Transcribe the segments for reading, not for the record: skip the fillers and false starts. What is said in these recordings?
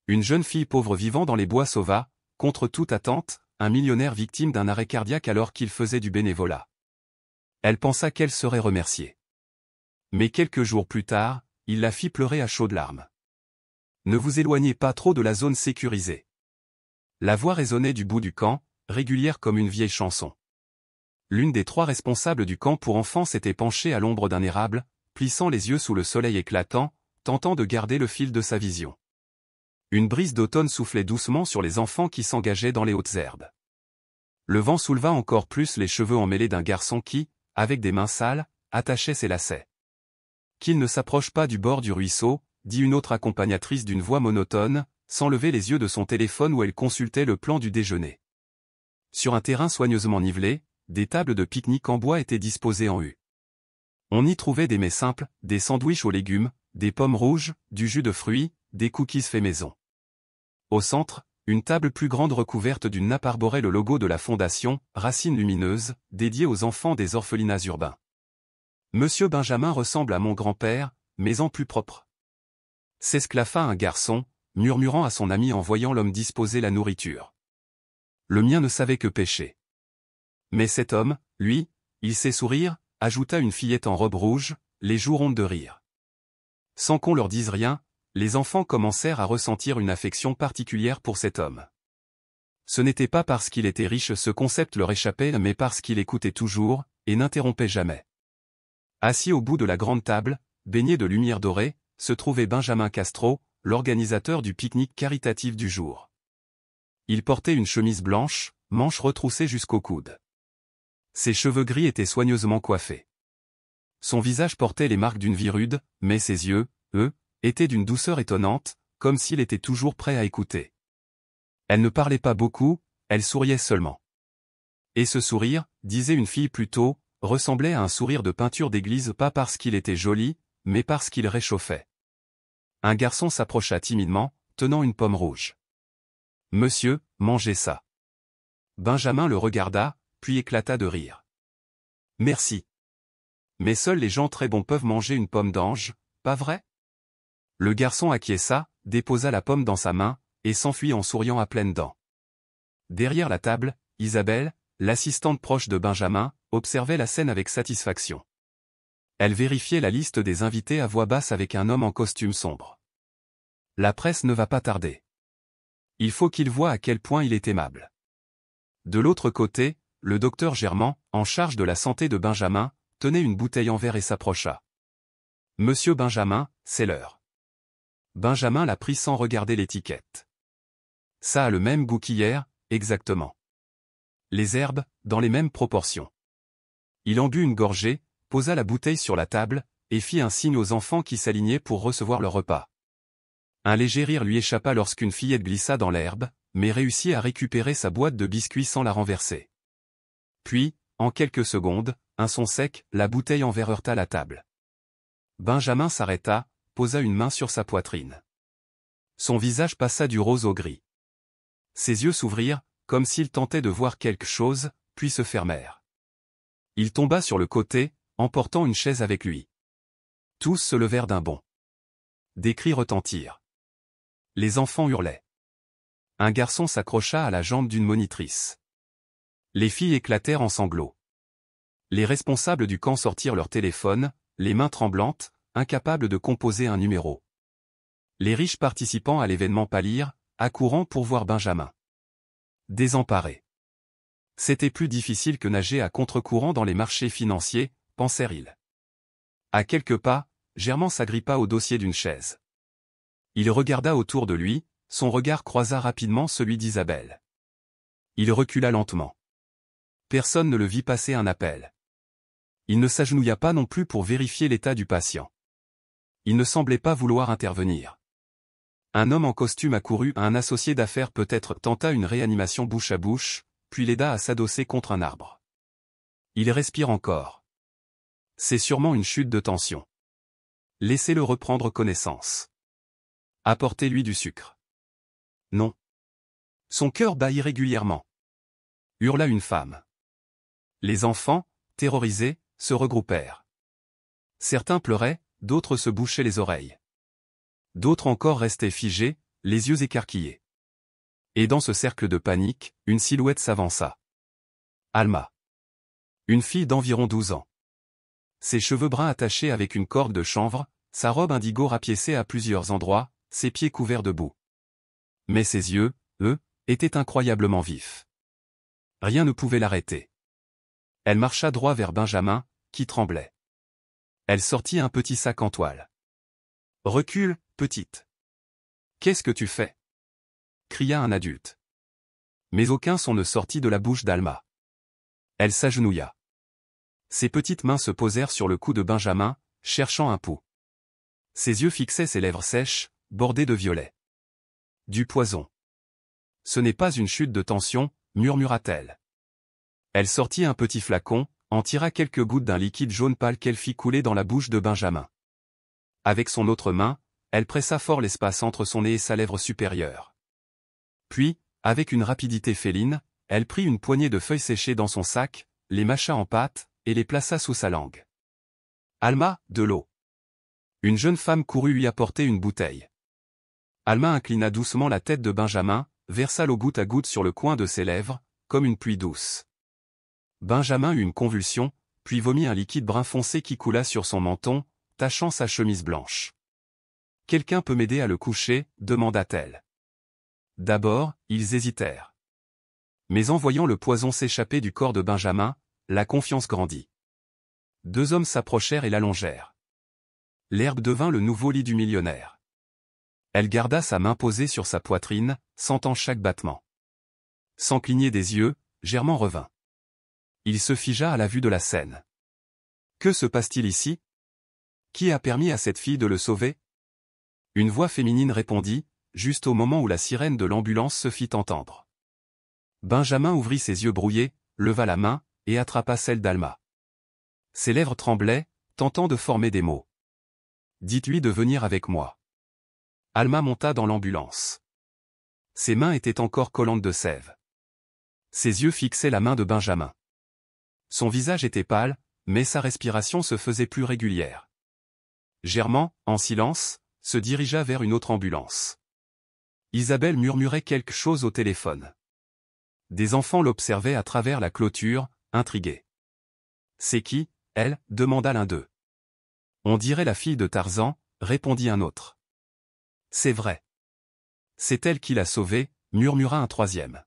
Une jeune fille pauvre vivant dans les bois sauva, contre toute attente, un millionnaire victime d'un arrêt cardiaque alors qu'il faisait du bénévolat. Elle pensa qu'elle serait remerciée. Mais quelques jours plus tard, il la fit pleurer à chaudes larmes. Ne vous éloignez pas trop de la zone sécurisée. La voix résonnait du bout du camp, régulière comme une vieille chanson. L'une des 3 responsables du camp pour enfants s'était penchée à l'ombre d'un érable, plissant les yeux sous le soleil éclatant, tentant de garder le fil de sa vision. Une brise d'automne soufflait doucement sur les enfants qui s'engageaient dans les hautes herbes. Le vent souleva encore plus les cheveux emmêlés d'un garçon qui, avec des mains sales, attachait ses lacets. Qu'il ne s'approche pas du bord du ruisseau, dit une autre accompagnatrice d'une voix monotone, sans lever les yeux de son téléphone où elle consultait le plan du déjeuner. Sur un terrain soigneusement nivelé, des tables de pique-nique en bois étaient disposées en U. On y trouvait des mets simples, des sandwichs aux légumes, des pommes rouges, du jus de fruits, des cookies faits maison. Au centre, une table plus grande recouverte d'une nappe arborait le logo de la fondation, Racines Lumineuses, dédiée aux enfants des orphelinats urbains. Monsieur Benjamin ressemble à mon grand-père, mais en plus propre. S'esclaffa un garçon, murmurant à son ami en voyant l'homme disposer la nourriture. Le mien ne savait que pêcher. Mais cet homme, lui, il sait sourire, ajouta une fillette en robe rouge, les joues rondes de rire. Sans qu'on leur dise rien, les enfants commencèrent à ressentir une affection particulière pour cet homme. Ce n'était pas parce qu'il était riche, ce concept leur échappait, mais parce qu'il écoutait toujours, et n'interrompait jamais. Assis au bout de la grande table, baigné de lumière dorée, se trouvait Benjamin Castro, l'organisateur du pique-nique caritatif du jour. Il portait une chemise blanche, manches retroussées jusqu'au coude. Ses cheveux gris étaient soigneusement coiffés. Son visage portait les marques d'une vie rude, mais ses yeux, eux, étaient d'une douceur étonnante, comme s'il était toujours prêt à écouter. Elle ne parlait pas beaucoup, elle souriait seulement. Et ce sourire, disait une fille plus tôt, ressemblait à un sourire de peinture d'église, pas parce qu'il était joli, mais parce qu'il réchauffait. Un garçon s'approcha timidement, tenant une pomme rouge. « Monsieur, mangez ça. » Benjamin le regarda, puis éclata de rire. « Merci. Mais seuls les gens très bons peuvent manger une pomme d'ange, pas vrai ?» Le garçon acquiesça, déposa la pomme dans sa main, et s'enfuit en souriant à pleines dents. Derrière la table, Isabelle, l'assistante proche de Benjamin, observait la scène avec satisfaction. Elle vérifiait la liste des invités à voix basse avec un homme en costume sombre. La presse ne va pas tarder. Il faut qu'il voie à quel point il est aimable. De l'autre côté, le docteur Germain, en charge de la santé de Benjamin, tenait une bouteille en verre et s'approcha. « Monsieur Benjamin, c'est l'heure. » Benjamin la prit sans regarder l'étiquette. « Ça a le même goût qu'hier, exactement. Les herbes, dans les mêmes proportions. » Il en but une gorgée, posa la bouteille sur la table, et fit un signe aux enfants qui s'alignaient pour recevoir leur repas. Un léger rire lui échappa lorsqu'une fillette glissa dans l'herbe, mais réussit à récupérer sa boîte de biscuits sans la renverser. Puis, en quelques secondes, un son sec, la bouteille en verre heurta la table. Benjamin s'arrêta, posa une main sur sa poitrine. Son visage passa du rose au gris. Ses yeux s'ouvrirent, comme s'il tentait de voir quelque chose, puis se fermèrent. Il tomba sur le côté, emportant une chaise avec lui. Tous se levèrent d'un bond. Des cris retentirent. Les enfants hurlaient. Un garçon s'accrocha à la jambe d'une monitrice. Les filles éclatèrent en sanglots. Les responsables du camp sortirent leur téléphone, les mains tremblantes, incapables de composer un numéro. Les riches participants à l'événement pâlirent, accourant pour voir Benjamin. Désemparés. C'était plus difficile que nager à contre-courant dans les marchés financiers, pensèrent-ils. À quelques pas, Germain s'agrippa au dossier d'une chaise. Il regarda autour de lui, son regard croisa rapidement celui d'Isabelle. Il recula lentement. Personne ne le vit passer un appel. Il ne s'agenouilla pas non plus pour vérifier l'état du patient. Il ne semblait pas vouloir intervenir. Un homme en costume accourut à un associé d'affaires, peut-être tenta une réanimation bouche à bouche, puis l'aida à s'adosser contre un arbre. Il respire encore. C'est sûrement une chute de tension. Laissez-le reprendre connaissance. Apportez-lui du sucre. Non. Son cœur bat irrégulièrement. Hurla une femme. Les enfants, terrorisés, se regroupèrent. Certains pleuraient, d'autres se bouchaient les oreilles. D'autres encore restaient figés, les yeux écarquillés. Et dans ce cercle de panique, une silhouette s'avança. Alma. Une fille d'environ 12 ans. Ses cheveux bruns attachés avec une corde de chanvre, sa robe indigo rapiécée à plusieurs endroits, ses pieds couverts de boue. Mais ses yeux, eux, étaient incroyablement vifs. Rien ne pouvait l'arrêter. Elle marcha droit vers Benjamin, qui tremblait. Elle sortit un petit sac en toile. « Recule, petite. »« Qu'est-ce que tu fais » cria un adulte. Mais aucun son ne sortit de la bouche d'Alma. Elle s'agenouilla. Ses petites mains se posèrent sur le cou de Benjamin, cherchant un pouls. Ses yeux fixaient ses lèvres sèches, bordées de violet. « Du poison. »« Ce n'est pas une chute de tension, » murmura-t-elle. Elle sortit un petit flacon, en tira quelques gouttes d'un liquide jaune pâle qu'elle fit couler dans la bouche de Benjamin. Avec son autre main, elle pressa fort l'espace entre son nez et sa lèvre supérieure. Puis, avec une rapidité féline, elle prit une poignée de feuilles séchées dans son sac, les mâcha en pâte, et les plaça sous sa langue. Alma, de l'eau. Une jeune femme courut lui apporter une bouteille. Alma inclina doucement la tête de Benjamin, versa l'eau goutte à goutte sur le coin de ses lèvres, comme une pluie douce. Benjamin eut une convulsion, puis vomit un liquide brun foncé qui coula sur son menton, tachant sa chemise blanche. « Quelqu'un peut m'aider à le coucher » demanda-t-elle. D'abord, ils hésitèrent. Mais en voyant le poison s'échapper du corps de Benjamin, la confiance grandit. Deux hommes s'approchèrent et l'allongèrent. L'herbe devint le nouveau lit du millionnaire. Elle garda sa main posée sur sa poitrine, sentant chaque battement. Sans cligner des yeux, Germain revint. Il se figea à la vue de la scène. Que se passe-t-il ici? Qui a permis à cette fille de le sauver? Une voix féminine répondit, juste au moment où la sirène de l'ambulance se fit entendre. Benjamin ouvrit ses yeux brouillés, leva la main, et attrapa celle d'Alma. Ses lèvres tremblaient, tentant de former des mots. « Dites-lui de venir avec moi. » Alma monta dans l'ambulance. Ses mains étaient encore collantes de sève. Ses yeux fixaient la main de Benjamin. Son visage était pâle, mais sa respiration se faisait plus régulière. Germain, en silence, se dirigea vers une autre ambulance. Isabelle murmurait quelque chose au téléphone. Des enfants l'observaient à travers la clôture, intrigués. « C'est qui, elle » demanda l'un d'eux. « On dirait la fille de Tarzan » répondit un autre. « C'est vrai. C'est elle qui l'a sauvée » murmura un troisième.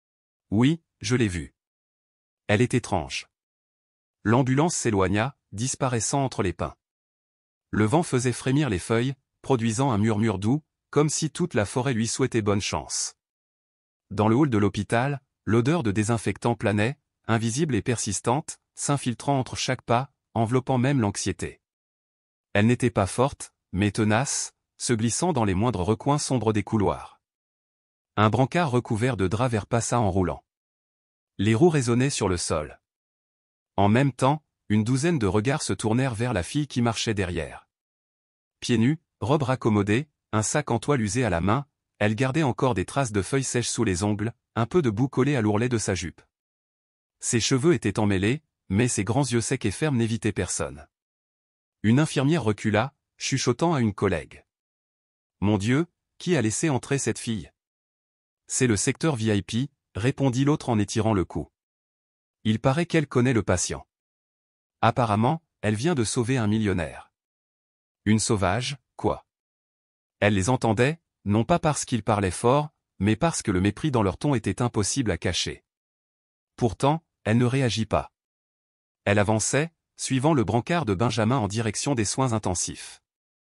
« Oui, je l'ai vue. Elle est étrange. » L'ambulance s'éloigna, disparaissant entre les pins. Le vent faisait frémir les feuilles, produisant un murmure doux, comme si toute la forêt lui souhaitait bonne chance. Dans le hall de l'hôpital, l'odeur de désinfectant planait, invisible et persistante, s'infiltrant entre chaque pas, enveloppant même l'anxiété. Elle n'était pas forte, mais tenace, se glissant dans les moindres recoins sombres des couloirs. Un brancard recouvert de drap vert passa en roulant. Les roues résonnaient sur le sol. En même temps, une douzaine de regards se tournèrent vers la fille qui marchait derrière. Pieds nus, robe raccommodée, un sac en toile usé à la main, elle gardait encore des traces de feuilles sèches sous les ongles, un peu de boue collée à l'ourlet de sa jupe. Ses cheveux étaient emmêlés, mais ses grands yeux secs et fermes n'évitaient personne. Une infirmière recula, chuchotant à une collègue. « Mon Dieu, qui a laissé entrer cette fille ?»« C'est le secteur VIP, » répondit l'autre en étirant le cou. « Il paraît qu'elle connaît le patient. Apparemment, elle vient de sauver un millionnaire. » Une sauvage, quoi? Elle les entendait, non pas parce qu'ils parlaient fort, mais parce que le mépris dans leur ton était impossible à cacher. Pourtant, elle ne réagit pas. Elle avançait, suivant le brancard de Benjamin en direction des soins intensifs.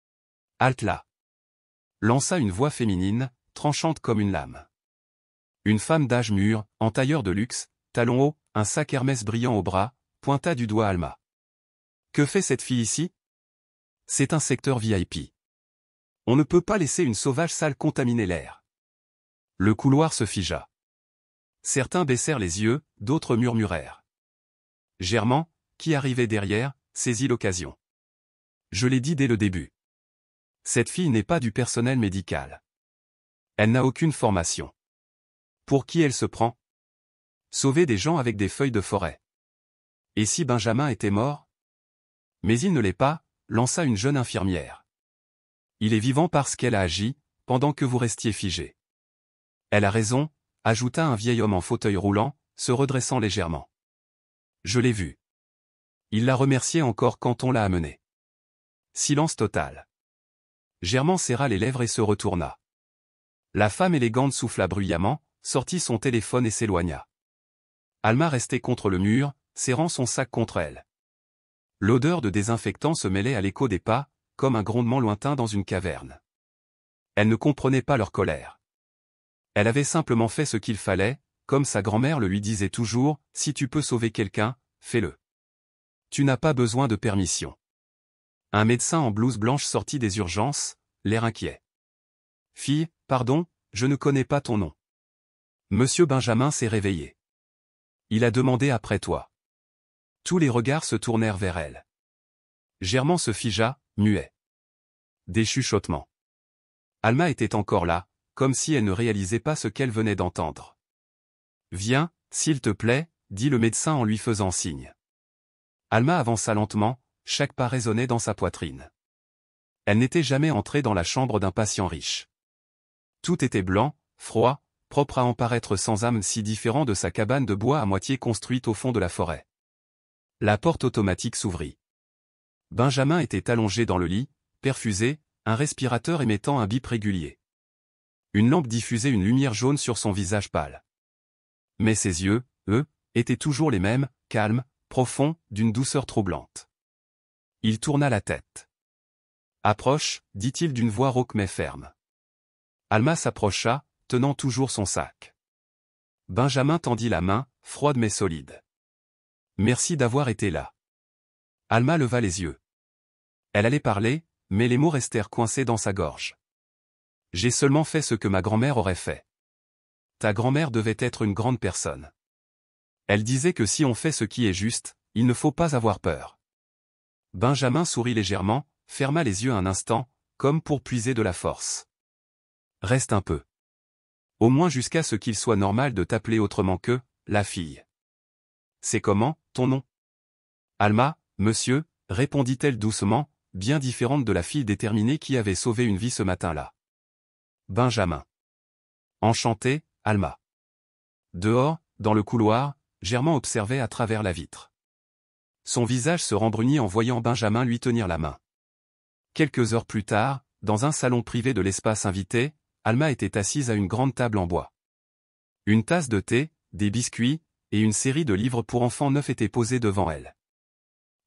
« Halte là !» lança une voix féminine, tranchante comme une lame. Une femme d'âge mûr, en tailleur de luxe, talons hauts, un sac Hermès brillant au bras, pointa du doigt Alma. « Que fait cette fille ici ? C'est un secteur VIP. On ne peut pas laisser une sauvage sale contaminer l'air. » Le couloir se figea. Certains baissèrent les yeux, d'autres murmurèrent. Germain, qui arrivait derrière, saisit l'occasion. « Je l'ai dit dès le début. Cette fille n'est pas du personnel médical. Elle n'a aucune formation. Pour qui elle se prend? Sauver des gens avec des feuilles de forêt. Et si Benjamin était mort? Mais il ne l'est pas, lança une jeune infirmière. Il est vivant parce qu'elle a agi, pendant que vous restiez figé. Elle a raison, ajouta un vieil homme en fauteuil roulant, se redressant légèrement. Je l'ai vu. Il l'a remercié encore quand on l'a amené. Silence total. Germain serra les lèvres et se retourna. La femme élégante souffla bruyamment, sortit son téléphone et s'éloigna. Alma restait contre le mur, serrant son sac contre elle. L'odeur de désinfectant se mêlait à l'écho des pas, comme un grondement lointain dans une caverne. Elle ne comprenait pas leur colère. Elle avait simplement fait ce qu'il fallait, comme sa grand-mère le lui disait toujours, si tu peux sauver quelqu'un, fais-le. Tu n'as pas besoin de permission. Un médecin en blouse blanche sortit des urgences, l'air inquiet. Fille, pardon, je ne connais pas ton nom. Monsieur Benjamin s'est réveillé. Il a demandé après toi. Tous les regards se tournèrent vers elle. Germain se figea, muet. Des chuchotements. Alma était encore là, comme si elle ne réalisait pas ce qu'elle venait d'entendre. Viens, s'il te plaît, dit le médecin en lui faisant signe. Alma avança lentement, chaque pas résonnait dans sa poitrine. Elle n'était jamais entrée dans la chambre d'un patient riche. Tout était blanc, froid, propre à en paraître sans âme si différent de sa cabane de bois à moitié construite au fond de la forêt. La porte automatique s'ouvrit. Benjamin était allongé dans le lit, perfusé, un respirateur émettant un bip régulier. Une lampe diffusait une lumière jaune sur son visage pâle. Mais ses yeux, eux, étaient toujours les mêmes, calmes, profonds, d'une douceur troublante. Il tourna la tête. « Approche », dit-il d'une voix rauque mais ferme. Alma s'approcha, tenant toujours son sac. Benjamin tendit la main, froide mais solide. « Merci d'avoir été là. » Alma leva les yeux. Elle allait parler, mais les mots restèrent coincés dans sa gorge. « J'ai seulement fait ce que ma grand-mère aurait fait. Ta grand-mère devait être une grande personne. Elle disait que si on fait ce qui est juste, il ne faut pas avoir peur. » Benjamin sourit légèrement, ferma les yeux un instant, comme pour puiser de la force. « Reste un peu. Au moins jusqu'à ce qu'il soit normal de t'appeler autrement que « la fille ». « C'est comment, ton nom ?»« Alma, monsieur », répondit-elle doucement, bien différente de la fille déterminée qui avait sauvé une vie ce matin-là. « Benjamin. »« Enchanté, Alma. » Dehors, dans le couloir, Germain observait à travers la vitre. Son visage se rembrunit en voyant Benjamin lui tenir la main. Quelques heures plus tard, dans un salon privé de l'espace invité, Alma était assise à une grande table en bois. Une tasse de thé, des biscuits, et une série de livres pour enfants neufs étaient posés devant elle.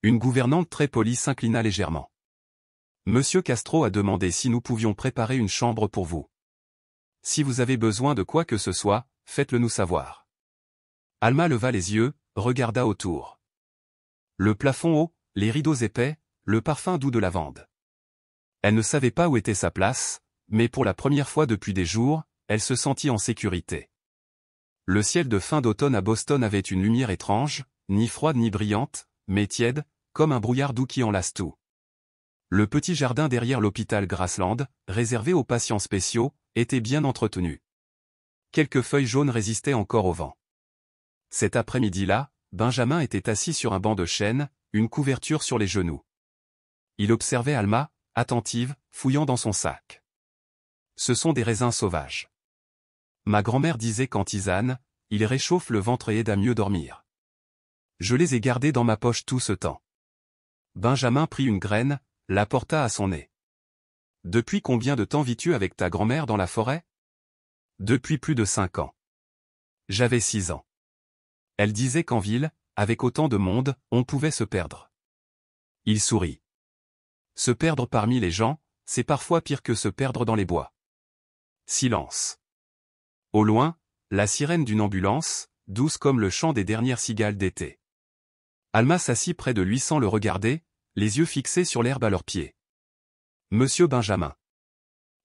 Une gouvernante très polie s'inclina légèrement. « Monsieur Castro a demandé si nous pouvions préparer une chambre pour vous. Si vous avez besoin de quoi que ce soit, faites-le nous savoir. » Alma leva les yeux, regarda autour. Le plafond haut, les rideaux épais, le parfum doux de lavande. Elle ne savait pas où était sa place, mais pour la première fois depuis des jours, elle se sentit en sécurité. Le ciel de fin d'automne à Boston avait une lumière étrange, ni froide ni brillante, mais tiède, comme un brouillard doux qui enlace tout. Le petit jardin derrière l'hôpital Graceland, réservé aux patients spéciaux, était bien entretenu. Quelques feuilles jaunes résistaient encore au vent. Cet après-midi-là, Benjamin était assis sur un banc de chêne, une couverture sur les genoux. Il observait Alma, attentive, fouillant dans son sac. Ce sont des raisins sauvages. Ma grand-mère disait qu'en tisane, ils réchauffent le ventre et aident à mieux dormir. Je les ai gardés dans ma poche tout ce temps. Benjamin prit une graine, la porta à son nez. Depuis combien de temps vis-tu avec ta grand-mère dans la forêt? Depuis plus de 5 ans. J'avais 6 ans. Elle disait qu'en ville, avec autant de monde, on pouvait se perdre. Il sourit. Se perdre parmi les gens, c'est parfois pire que se perdre dans les bois. Silence. Au loin, la sirène d'une ambulance, douce comme le chant des dernières cigales d'été. Alma s'assit près de lui sans le regarder, les yeux fixés sur l'herbe à leurs pieds. Monsieur Benjamin.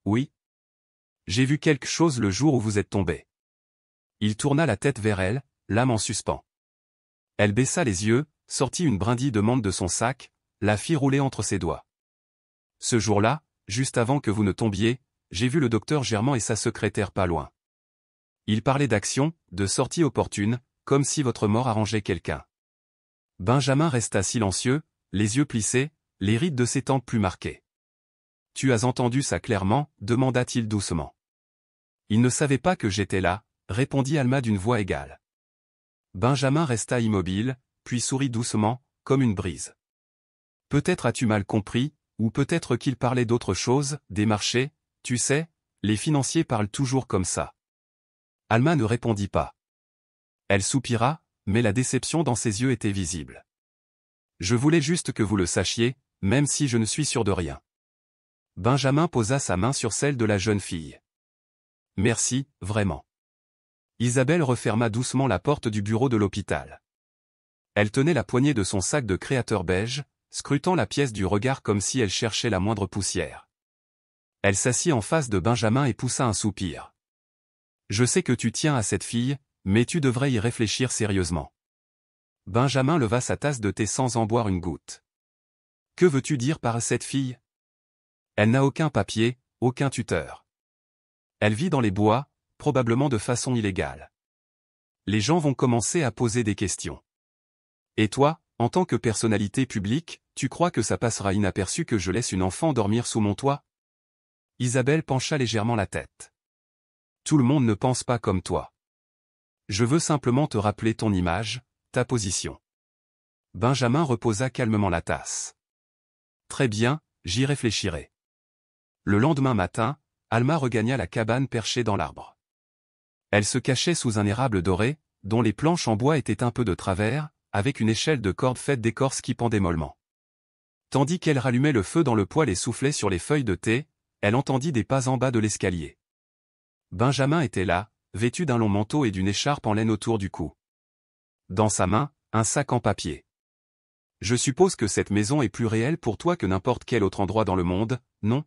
Oui. J'ai vu quelque chose le jour où vous êtes tombé. Il tourna la tête vers elle, l'âme en suspens. Elle baissa les yeux, sortit une brindille de menthe de son sac, la fit rouler entre ses doigts. Ce jour-là, juste avant que vous ne tombiez, j'ai vu le docteur Germain et sa secrétaire pas loin. Ils parlaient d'action, de sortie opportune, comme si votre mort arrangeait quelqu'un. Benjamin resta silencieux, les yeux plissés, les rides de ses tempes plus marquées. Tu as entendu ça clairement, demanda-t-il doucement. Il ne savait pas que j'étais là, répondit Alma d'une voix égale. Benjamin resta immobile, puis sourit doucement, comme une brise. Peut-être as-tu mal compris, ou peut-être qu'il parlait d'autre chose, des marchés, tu sais, les financiers parlent toujours comme ça. Alma ne répondit pas. Elle soupira, mais la déception dans ses yeux était visible. Je voulais juste que vous le sachiez, même si je ne suis sûr de rien. Benjamin posa sa main sur celle de la jeune fille. Merci, vraiment. Isabelle referma doucement la porte du bureau de l'hôpital. Elle tenait la poignée de son sac de créateur beige, scrutant la pièce du regard comme si elle cherchait la moindre poussière. Elle s'assit en face de Benjamin et poussa un soupir. Je sais que tu tiens à cette fille, mais tu devrais y réfléchir sérieusement. Benjamin leva sa tasse de thé sans en boire une goutte. Que veux-tu dire par cette fille? Elle n'a aucun papier, aucun tuteur. Elle vit dans les bois, probablement de façon illégale. Les gens vont commencer à poser des questions. Et toi, en tant que personnalité publique, tu crois que ça passera inaperçu que je laisse une enfant dormir sous mon toit? Isabelle pencha légèrement la tête. Tout le monde ne pense pas comme toi. Je veux simplement te rappeler ton image, ta position. Benjamin reposa calmement la tasse. Très bien, j'y réfléchirai. Le lendemain matin, Alma regagna la cabane perchée dans l'arbre. Elle se cachait sous un érable doré, dont les planches en bois étaient un peu de travers, avec une échelle de corde faite d'écorce qui pendait mollement. Tandis qu'elle rallumait le feu dans le poêle et soufflait sur les feuilles de thé, elle entendit des pas en bas de l'escalier. Benjamin était là, vêtu d'un long manteau et d'une écharpe en laine autour du cou. Dans sa main, un sac en papier. Je suppose que cette maison est plus réelle pour toi que n'importe quel autre endroit dans le monde, non?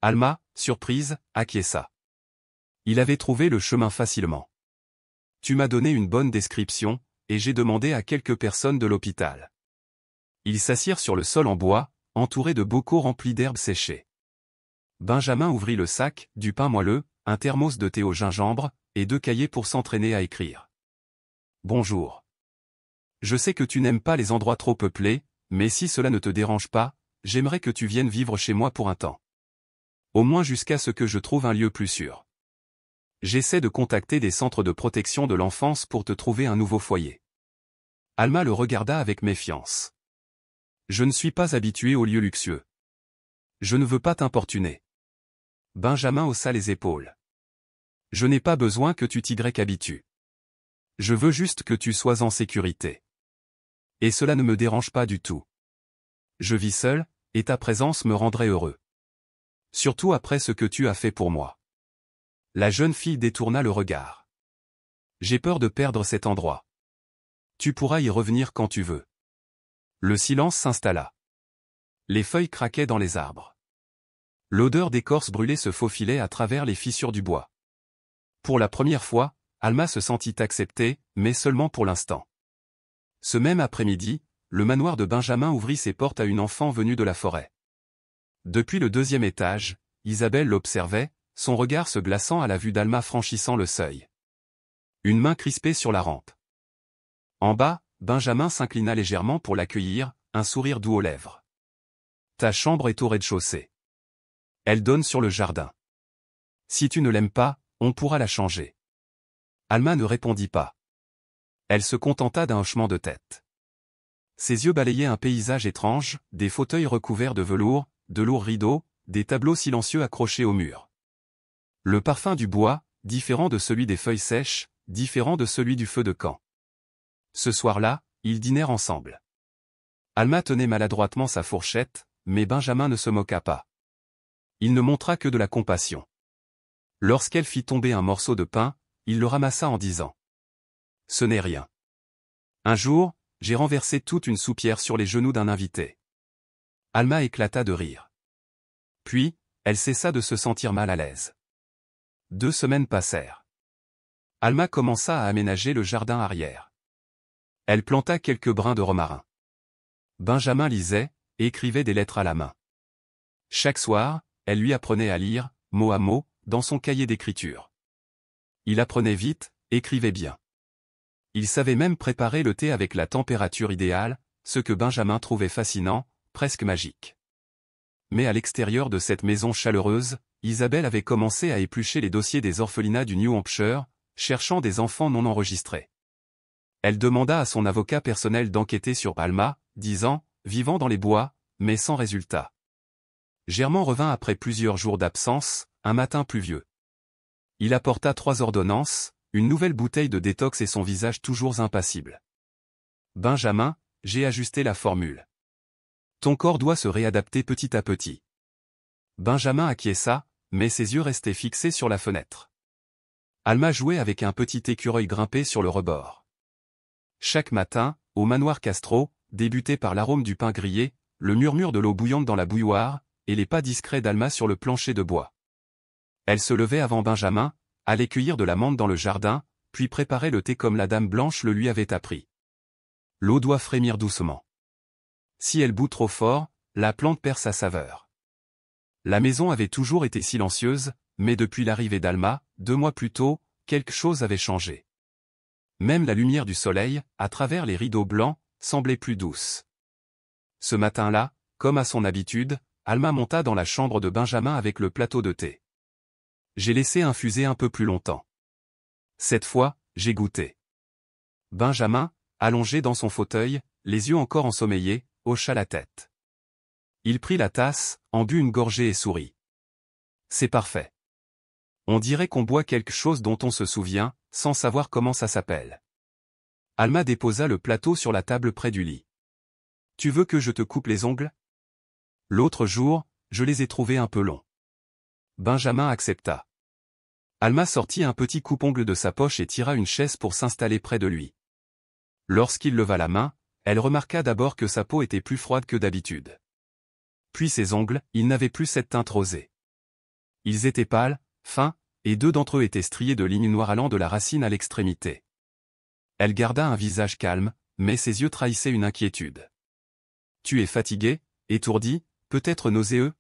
Alma, surprise, acquiesça. Il avait trouvé le chemin facilement. Tu m'as donné une bonne description, et j'ai demandé à quelques personnes de l'hôpital. Ils s'assirent sur le sol en bois, entourés de bocaux remplis d'herbes séchées. Benjamin ouvrit le sac, du pain moelleux, un thermos de thé au gingembre, et 2 cahiers pour s'entraîner à écrire. Bonjour. Je sais que tu n'aimes pas les endroits trop peuplés, mais si cela ne te dérange pas, j'aimerais que tu viennes vivre chez moi pour un temps. Au moins jusqu'à ce que je trouve un lieu plus sûr. J'essaie de contacter des centres de protection de l'enfance pour te trouver un nouveau foyer. Alma le regarda avec méfiance. Je ne suis pas habitué aux lieux luxueux. Je ne veux pas t'importuner. Benjamin haussa les épaules. Je n'ai pas besoin que tu t'y-habitues. Je veux juste que tu sois en sécurité. Et cela ne me dérange pas du tout. Je vis seul, et ta présence me rendrait heureux. Surtout après ce que tu as fait pour moi. La jeune fille détourna le regard. J'ai peur de perdre cet endroit. Tu pourras y revenir quand tu veux. Le silence s'installa. Les feuilles craquaient dans les arbres. L'odeur d'écorce brûlée se faufilait à travers les fissures du bois. Pour la première fois, Alma se sentit acceptée, mais seulement pour l'instant. Ce même après-midi, le manoir de Benjamin ouvrit ses portes à une enfant venue de la forêt. Depuis le 2e étage, Isabelle l'observait, son regard se glaçant à la vue d'Alma franchissant le seuil. Une main crispée sur la rampe. En bas, Benjamin s'inclina légèrement pour l'accueillir, un sourire doux aux lèvres. Ta chambre est au rez-de-chaussée. Elle donne sur le jardin. Si tu ne l'aimes pas, on pourra la changer. Alma ne répondit pas. Elle se contenta d'un hochement de tête. Ses yeux balayaient un paysage étrange, des fauteuils recouverts de velours, de lourds rideaux, des tableaux silencieux accrochés au mur. Le parfum du bois, différent de celui des feuilles sèches, différent de celui du feu de camp. Ce soir-là, ils dînèrent ensemble. Alma tenait maladroitement sa fourchette, mais Benjamin ne se moqua pas. Il ne montra que de la compassion. Lorsqu'elle fit tomber un morceau de pain, il le ramassa en disant « Ce n'est rien. Un jour, j'ai renversé toute une soupière sur les genoux d'un invité. » Alma éclata de rire. Puis, elle cessa de se sentir mal à l'aise. 2 semaines passèrent. Alma commença à aménager le jardin arrière. Elle planta quelques brins de romarin. Benjamin lisait, et écrivait des lettres à la main. Chaque soir, elle lui apprenait à lire, mot à mot, dans son cahier d'écriture. Il apprenait vite, écrivait bien. Il savait même préparer le thé avec la température idéale, ce que Benjamin trouvait fascinant, presque magique. mais à l'extérieur de cette maison chaleureuse, Isabelle avait commencé à éplucher les dossiers des orphelinats du New Hampshire, cherchant des enfants non enregistrés. Elle demanda à son avocat personnel d'enquêter sur Alma, 10 ans, vivant dans les bois, mais sans résultat. Germain revint après plusieurs jours d'absence, un matin pluvieux. Il apporta 3 ordonnances, une nouvelle bouteille de détox et son visage toujours impassible. « Benjamin, j'ai ajusté la formule. Ton corps doit se réadapter petit à petit. » Benjamin acquiesça, mais ses yeux restaient fixés sur la fenêtre. Alma jouait avec un petit écureuil grimpé sur le rebord. Chaque matin, au manoir Castro, débuté par l'arôme du pain grillé, le murmure de l'eau bouillante dans la bouilloire, et les pas discrets d'Alma sur le plancher de bois. Elle se levait avant Benjamin, allait cueillir de la menthe dans le jardin, puis préparait le thé comme la dame blanche le lui avait appris. L'eau doit frémir doucement. Si elle bout trop fort, la plante perd sa saveur. La maison avait toujours été silencieuse, mais depuis l'arrivée d'Alma, 2 mois plus tôt, quelque chose avait changé. Même la lumière du soleil, à travers les rideaux blancs, semblait plus douce. Ce matin-là, comme à son habitude, Alma monta dans la chambre de Benjamin avec le plateau de thé. J'ai laissé infuser un peu plus longtemps. Cette fois, j'ai goûté. Benjamin, allongé dans son fauteuil, les yeux encore ensommeillés, hocha la tête. Il prit la tasse, en but une gorgée et sourit. C'est parfait. On dirait qu'on boit quelque chose dont on se souvient, sans savoir comment ça s'appelle. Alma déposa le plateau sur la table près du lit. Tu veux que je te coupe les ongles? L'autre jour, je les ai trouvés un peu longs. Benjamin accepta. Alma sortit un petit coupe-ongle de sa poche et tira une chaise pour s'installer près de lui. Lorsqu'il leva la main, elle remarqua d'abord que sa peau était plus froide que d'habitude. Puis ses ongles, ils n'avaient plus cette teinte rosée. Ils étaient pâles, fins, et 2 d'entre eux étaient striés de lignes noires allant de la racine à l'extrémité. Elle garda un visage calme, mais ses yeux trahissaient une inquiétude. Tu es fatigué, étourdi, peut-être nauséeux?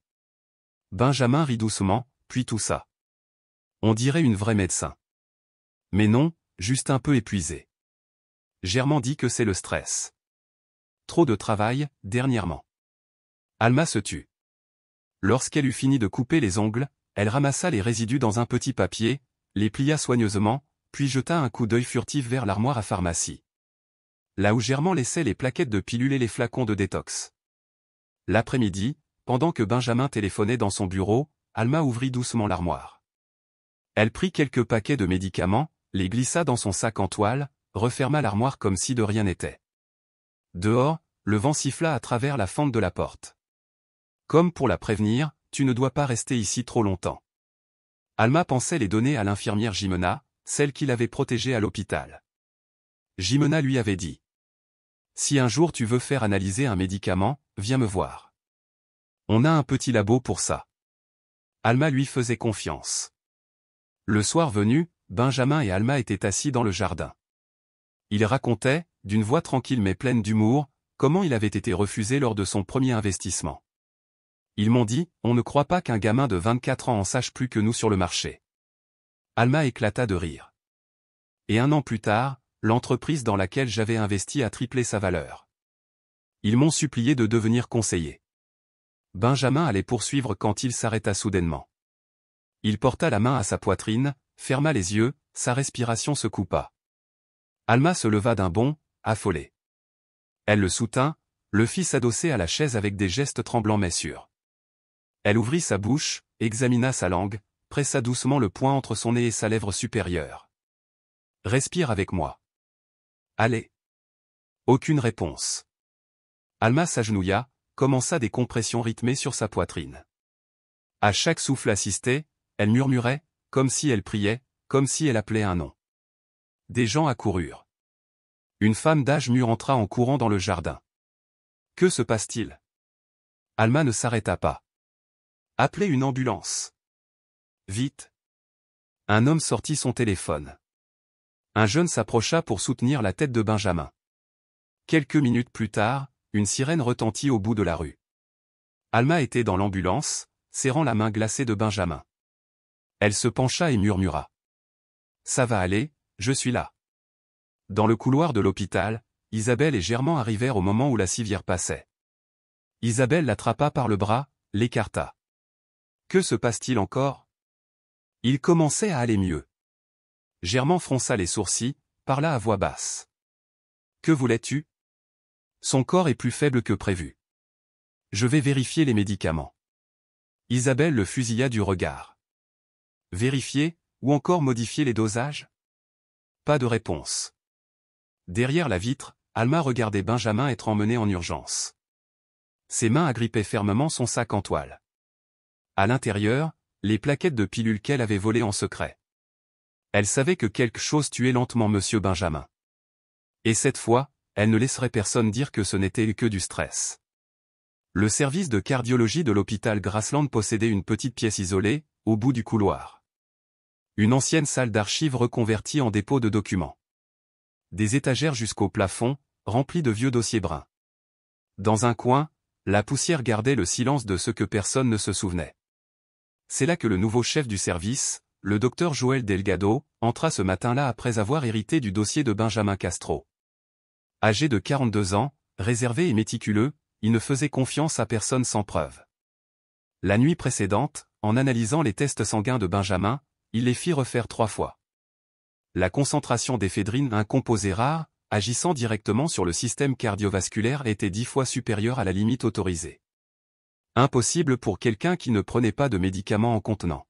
Benjamin rit doucement, puis toussa. On dirait une vraie médecin. Mais non, juste un peu épuisé. Germain dit que c'est le stress. Trop de travail, dernièrement. Alma se tut. Lorsqu'elle eut fini de couper les ongles, elle ramassa les résidus dans un petit papier, les plia soigneusement, puis jeta un coup d'œil furtif vers l'armoire à pharmacie. Là où Germain laissait les plaquettes de pilules et les flacons de détox. L'après-midi, pendant que Benjamin téléphonait dans son bureau, Alma ouvrit doucement l'armoire. Elle prit quelques paquets de médicaments, les glissa dans son sac en toile, referma l'armoire comme si de rien n'était. Dehors, le vent siffla à travers la fente de la porte. Comme pour la prévenir, tu ne dois pas rester ici trop longtemps. Alma pensait les donner à l'infirmière Jimena, celle qui l'avait protégée à l'hôpital. Jimena lui avait dit. Si un jour tu veux faire analyser un médicament, viens me voir. On a un petit labo pour ça. Alma lui faisait confiance. Le soir venu, Benjamin et Alma étaient assis dans le jardin. Il racontait, d'une voix tranquille mais pleine d'humour, comment il avait été refusé lors de son premier investissement. Ils m'ont dit, on ne croit pas qu'un gamin de 24 ans en sache plus que nous sur le marché. Alma éclata de rire. Et 1 an plus tard, l'entreprise dans laquelle j'avais investi a triplé sa valeur. Ils m'ont supplié de devenir conseiller. Benjamin allait poursuivre quand il s'arrêta soudainement. Il porta la main à sa poitrine, ferma les yeux, sa respiration se coupa. Alma se leva d'un bond, affolée. Elle le soutint, le fit s'adosser à la chaise avec des gestes tremblants mais sûrs. Elle ouvrit sa bouche, examina sa langue, pressa doucement le poing entre son nez et sa lèvre supérieure. Respire avec moi. Allez. Aucune réponse. Alma s'agenouilla, commença des compressions rythmées sur sa poitrine. À chaque souffle assisté, elle murmurait, comme si elle priait, comme si elle appelait un nom. Des gens accoururent. Une femme d'âge mûr entra en courant dans le jardin. Que se passe-t-il? Alma ne s'arrêta pas. Appelez une ambulance. Vite. Un homme sortit son téléphone. Un jeune s'approcha pour soutenir la tête de Benjamin. Quelques minutes plus tard, une sirène retentit au bout de la rue. Alma était dans l'ambulance, serrant la main glacée de Benjamin. Elle se pencha et murmura. Ça va aller, je suis là. Dans le couloir de l'hôpital, Isabelle et Germain arrivèrent au moment où la civière passait. Isabelle l'attrapa par le bras, l'écarta. Que se passe-t-il encore? Il commençait à aller mieux. Germain fronça les sourcils, parla à voix basse. Que voulais-tu? Son corps est plus faible que prévu. Je vais vérifier les médicaments. Isabelle le fusilla du regard. Vérifier, ou encore modifier les dosages? Pas de réponse. Derrière la vitre, Alma regardait Benjamin être emmené en urgence. Ses mains agrippaient fermement son sac en toile. À l'intérieur, les plaquettes de pilules qu'elle avait volées en secret. Elle savait que quelque chose tuait lentement Monsieur Benjamin. Et cette fois, elle ne laisserait personne dire que ce n'était que du stress. Le service de cardiologie de l'hôpital Grassland possédait une petite pièce isolée, au bout du couloir. Une ancienne salle d'archives reconvertie en dépôt de documents. Des étagères jusqu'au plafond, remplies de vieux dossiers bruns. Dans un coin, la poussière gardait le silence de ce que personne ne se souvenait. C'est là que le nouveau chef du service, le docteur Joël Delgado, entra ce matin-là après avoir hérité du dossier de Benjamin Castro. Âgé de 42 ans, réservé et méticuleux, il ne faisait confiance à personne sans preuve. La nuit précédente, en analysant les tests sanguins de Benjamin, il les fit refaire 3 fois. La concentration d'éphédrine, un composé rare, agissant directement sur le système cardiovasculaire, était 10 fois supérieure à la limite autorisée. Impossible pour quelqu'un qui ne prenait pas de médicaments en contenant.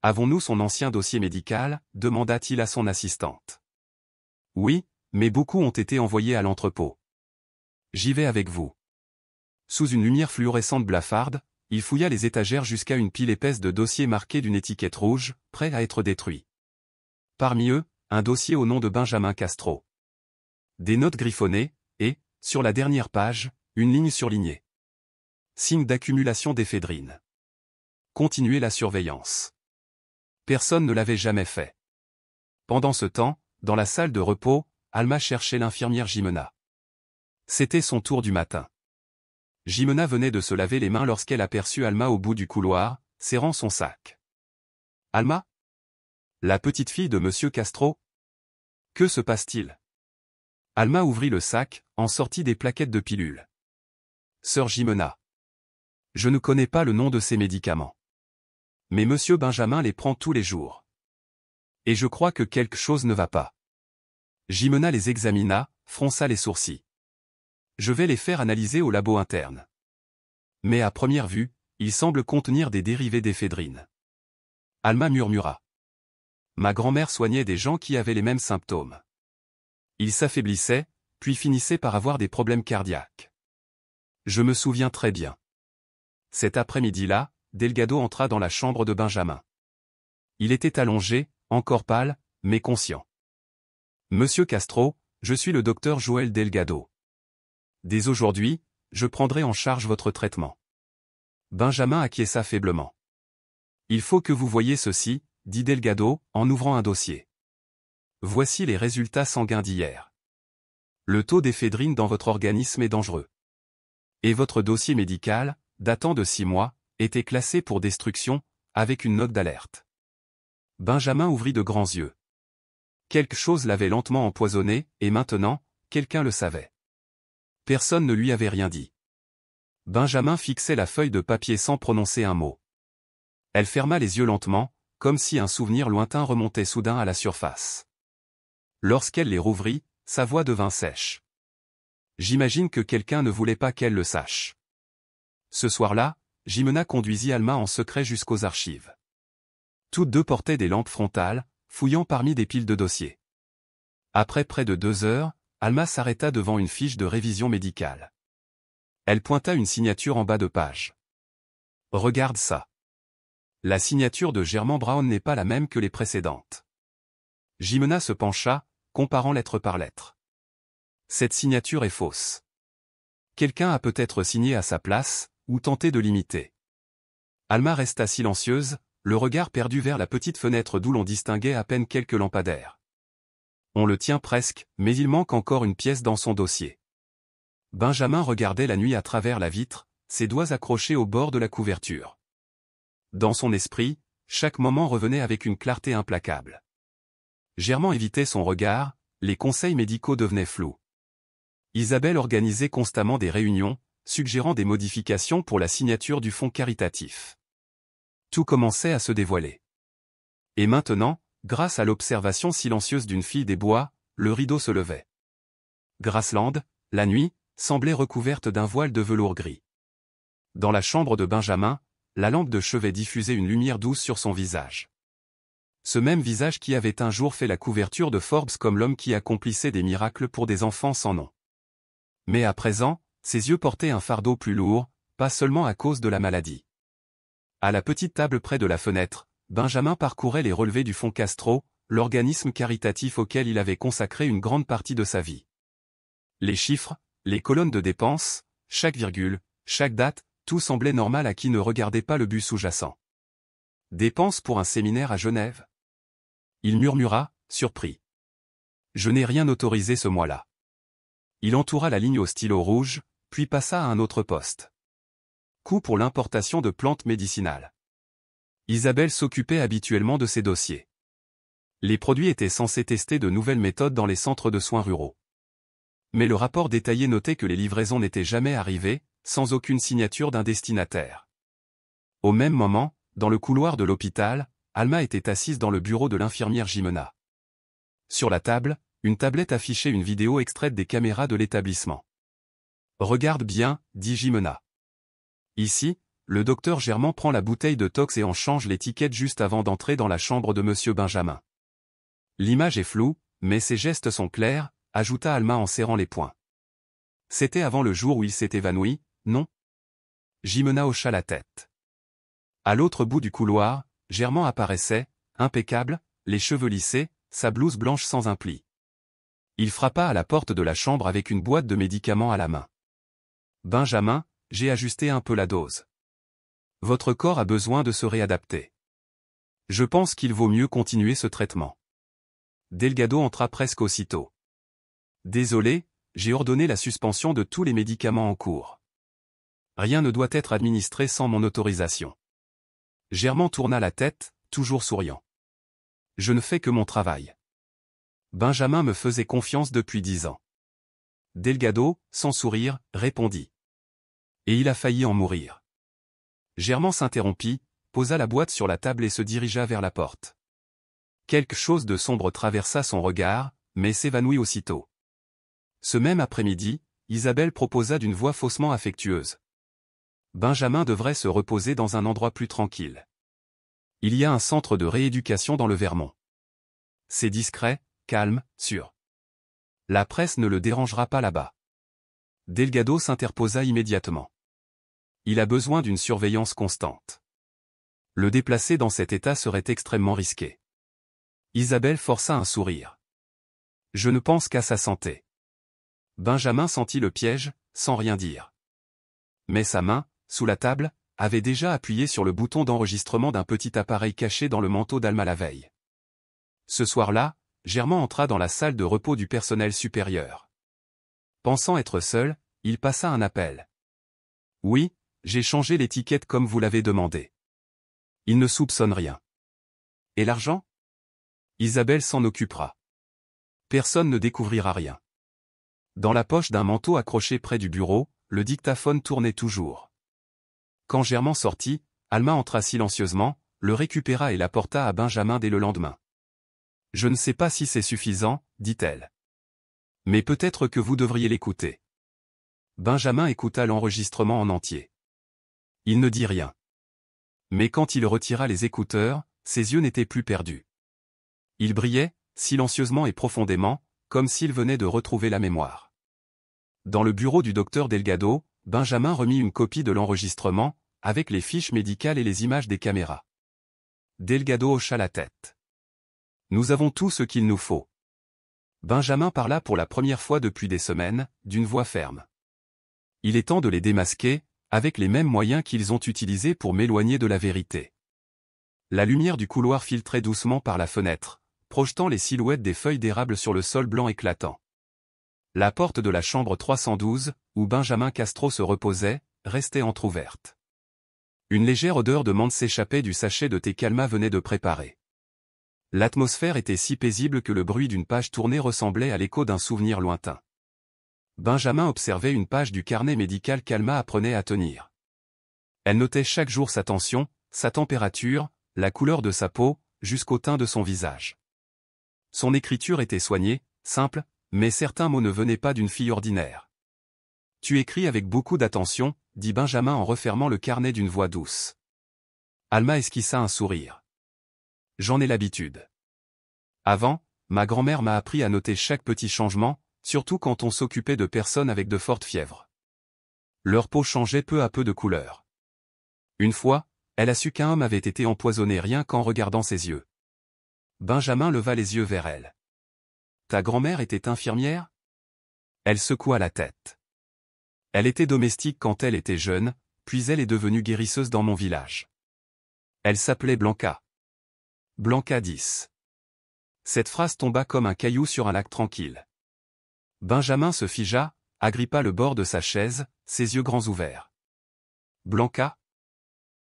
Avons-nous son ancien dossier médical? Demanda-t-il à son assistante. Oui, mais beaucoup ont été envoyés à l'entrepôt. J'y vais avec vous. Sous une lumière fluorescente blafarde, il fouilla les étagères jusqu'à une pile épaisse de dossiers marqués d'une étiquette rouge, prêts à être détruits. Parmi eux, un dossier au nom de Benjamin Castro. Des notes griffonnées, et, sur la dernière page, une ligne surlignée. Signe d'accumulation d'éphédrine. Continuez la surveillance. Personne ne l'avait jamais fait. Pendant ce temps, dans la salle de repos, Alma cherchait l'infirmière Jimena. C'était son tour du matin. Jimena venait de se laver les mains lorsqu'elle aperçut Alma au bout du couloir, serrant son sac. Alma? La petite fille de Monsieur Castro? Que se passe-t-il? Alma ouvrit le sac, en sortit des plaquettes de pilules. Sœur Jimena. Je ne connais pas le nom de ces médicaments. Mais Monsieur Benjamin les prend tous les jours. Et je crois que quelque chose ne va pas. Jimena les examina, fronça les sourcils. Je vais les faire analyser au labo interne. Mais à première vue, ils semblent contenir des dérivés d'éphédrine. Alma murmura. Ma grand-mère soignait des gens qui avaient les mêmes symptômes. Ils s'affaiblissaient, puis finissaient par avoir des problèmes cardiaques. Je me souviens très bien. Cet après-midi-là, Delgado entra dans la chambre de Benjamin. Il était allongé, encore pâle, mais conscient. Monsieur Castro, je suis le docteur Joël Delgado. Dès aujourd'hui, je prendrai en charge votre traitement. Benjamin acquiesça faiblement. Il faut que vous voyiez ceci, dit Delgado, en ouvrant un dossier. Voici les résultats sanguins d'hier. Le taux d'éphédrine dans votre organisme est dangereux. Et votre dossier médical, datant de 6 mois, était classé pour destruction, avec une note d'alerte. Benjamin ouvrit de grands yeux. Quelque chose l'avait lentement empoisonné, et maintenant, quelqu'un le savait. Personne ne lui avait rien dit. Benjamin fixait la feuille de papier sans prononcer un mot. Elle ferma les yeux lentement, comme si un souvenir lointain remontait soudain à la surface. Lorsqu'elle les rouvrit, sa voix devint sèche. J'imagine que quelqu'un ne voulait pas qu'elle le sache. Ce soir-là, Jimena conduisit Alma en secret jusqu'aux archives. Toutes deux portaient des lampes frontales, fouillant parmi des piles de dossiers. Après près de 2 heures, Alma s'arrêta devant une fiche de révision médicale. Elle pointa une signature en bas de page. Regarde ça. La signature de Germain Brown n'est pas la même que les précédentes. Jimena se pencha, comparant lettre par lettre. Cette signature est fausse. Quelqu'un a peut-être signé à sa place, ou tenté de l'imiter. Alma resta silencieuse, le regard perdu vers la petite fenêtre d'où l'on distinguait à peine quelques lampadaires. On le tient presque, mais il manque encore une pièce dans son dossier. Benjamin regardait la nuit à travers la vitre, ses doigts accrochés au bord de la couverture. Dans son esprit, chaque moment revenait avec une clarté implacable. Germain évitait son regard, les conseils médicaux devenaient flous. Isabelle organisait constamment des réunions, suggérant des modifications pour la signature du fonds caritatif. Tout commençait à se dévoiler. Et maintenant, grâce à l'observation silencieuse d'une fille des bois, le rideau se levait. Graceland, la nuit, semblait recouverte d'un voile de velours gris. Dans la chambre de Benjamin, la lampe de chevet diffusait une lumière douce sur son visage. Ce même visage qui avait un jour fait la couverture de Forbes comme l'homme qui accomplissait des miracles pour des enfants sans nom. Mais à présent, ses yeux portaient un fardeau plus lourd, pas seulement à cause de la maladie. À la petite table près de la fenêtre, Benjamin parcourait les relevés du Fonds Castro, l'organisme caritatif auquel il avait consacré une grande partie de sa vie. Les chiffres, les colonnes de dépenses, chaque virgule, chaque date, tout semblait normal à qui ne regardait pas le but sous-jacent. Dépenses pour un séminaire à Genève. Il murmura, surpris. Je n'ai rien autorisé ce mois-là. Il entoura la ligne au stylo rouge, puis passa à un autre poste. Coût pour l'importation de plantes médicinales. Isabelle s'occupait habituellement de ces dossiers. Les produits étaient censés tester de nouvelles méthodes dans les centres de soins ruraux. Mais le rapport détaillé notait que les livraisons n'étaient jamais arrivées, sans aucune signature d'un destinataire. Au même moment, dans le couloir de l'hôpital, Alma était assise dans le bureau de l'infirmière Jimena. Sur la table, une tablette affichait une vidéo extraite des caméras de l'établissement. « Regarde bien, dit Jimena. Ici, le docteur Germain prend la bouteille de tox et en change l'étiquette juste avant d'entrer dans la chambre de monsieur Benjamin. L'image est floue, mais ses gestes sont clairs, ajouta Alma en serrant les poings. C'était avant le jour où il s'est évanoui, non? Jimena hocha la tête. À l'autre bout du couloir, Germain apparaissait, impeccable, les cheveux lissés, sa blouse blanche sans un pli. Il frappa à la porte de la chambre avec une boîte de médicaments à la main. Benjamin, j'ai ajusté un peu la dose. Votre corps a besoin de se réadapter. Je pense qu'il vaut mieux continuer ce traitement. Delgado entra presque aussitôt. Désolé, j'ai ordonné la suspension de tous les médicaments en cours. Rien ne doit être administré sans mon autorisation. Germain tourna la tête, toujours souriant. Je ne fais que mon travail. Benjamin me faisait confiance depuis 10 ans. Delgado, sans sourire, répondit. Et il a failli en mourir. Germain s'interrompit, posa la boîte sur la table et se dirigea vers la porte. Quelque chose de sombre traversa son regard, mais s'évanouit aussitôt. Ce même après-midi, Isabelle proposa d'une voix faussement affectueuse. Benjamin devrait se reposer dans un endroit plus tranquille. Il y a un centre de rééducation dans le Vermont. C'est discret, calme, sûr. La presse ne le dérangera pas là-bas. Delgado s'interposa immédiatement. Il a besoin d'une surveillance constante. Le déplacer dans cet état serait extrêmement risqué. Isabelle força un sourire. Je ne pense qu'à sa santé. Benjamin sentit le piège, sans rien dire. Mais sa main, sous la table, avait déjà appuyé sur le bouton d'enregistrement d'un petit appareil caché dans le manteau d'Alma la veille. Ce soir-là, Germain entra dans la salle de repos du personnel supérieur. Pensant être seul, il passa un appel. Oui, j'ai changé l'étiquette comme vous l'avez demandé. Il ne soupçonne rien. Et l'argent? Isabelle s'en occupera. Personne ne découvrira rien. Dans la poche d'un manteau accroché près du bureau, le dictaphone tournait toujours. Quand Germain sortit, Alma entra silencieusement, le récupéra et l'apporta à Benjamin dès le lendemain. Je ne sais pas si c'est suffisant, dit-elle. Mais peut-être que vous devriez l'écouter. Benjamin écouta l'enregistrement en entier. Il ne dit rien. Mais quand il retira les écouteurs, ses yeux n'étaient plus perdus. Ils brillaient, silencieusement et profondément, comme s'il venait de retrouver la mémoire. Dans le bureau du docteur Delgado, Benjamin remit une copie de l'enregistrement, avec les fiches médicales et les images des caméras. Delgado hocha la tête. Nous avons tout ce qu'il nous faut. Benjamin parla pour la première fois depuis des semaines, d'une voix ferme. Il est temps de les démasquer, avec les mêmes moyens qu'ils ont utilisés pour m'éloigner de la vérité. La lumière du couloir filtrait doucement par la fenêtre, projetant les silhouettes des feuilles d'érable sur le sol blanc éclatant. La porte de la chambre 312, où Benjamin Castro se reposait, restait entr'ouverte. Une légère odeur de menthe s'échappait du sachet de thé qu'Alma venait de préparer. L'atmosphère était si paisible que le bruit d'une page tournée ressemblait à l'écho d'un souvenir lointain. Benjamin observait une page du carnet médical qu'Alma apprenait à tenir. Elle notait chaque jour sa tension, sa température, la couleur de sa peau, jusqu'au teint de son visage. Son écriture était soignée, simple, mais certains mots ne venaient pas d'une fille ordinaire. « Tu écris avec beaucoup d'attention », dit Benjamin en refermant le carnet d'une voix douce. Alma esquissa un sourire. « J'en ai l'habitude. Avant, ma grand-mère m'a appris à noter chaque petit changement, surtout quand on s'occupait de personnes avec de fortes fièvres. Leur peau changeait peu à peu de couleur. Une fois, elle a su qu'un homme avait été empoisonné rien qu'en regardant ses yeux. » Benjamin leva les yeux vers elle. « Ta grand-mère était infirmière ?» Elle secoua la tête. « Elle était domestique quand elle était jeune, puis elle est devenue guérisseuse dans mon village. Elle s'appelait Blanca. Blanca 10. » Cette phrase tomba comme un caillou sur un lac tranquille. Benjamin se figea, agrippa le bord de sa chaise, ses yeux grands ouverts. « Blanca ?»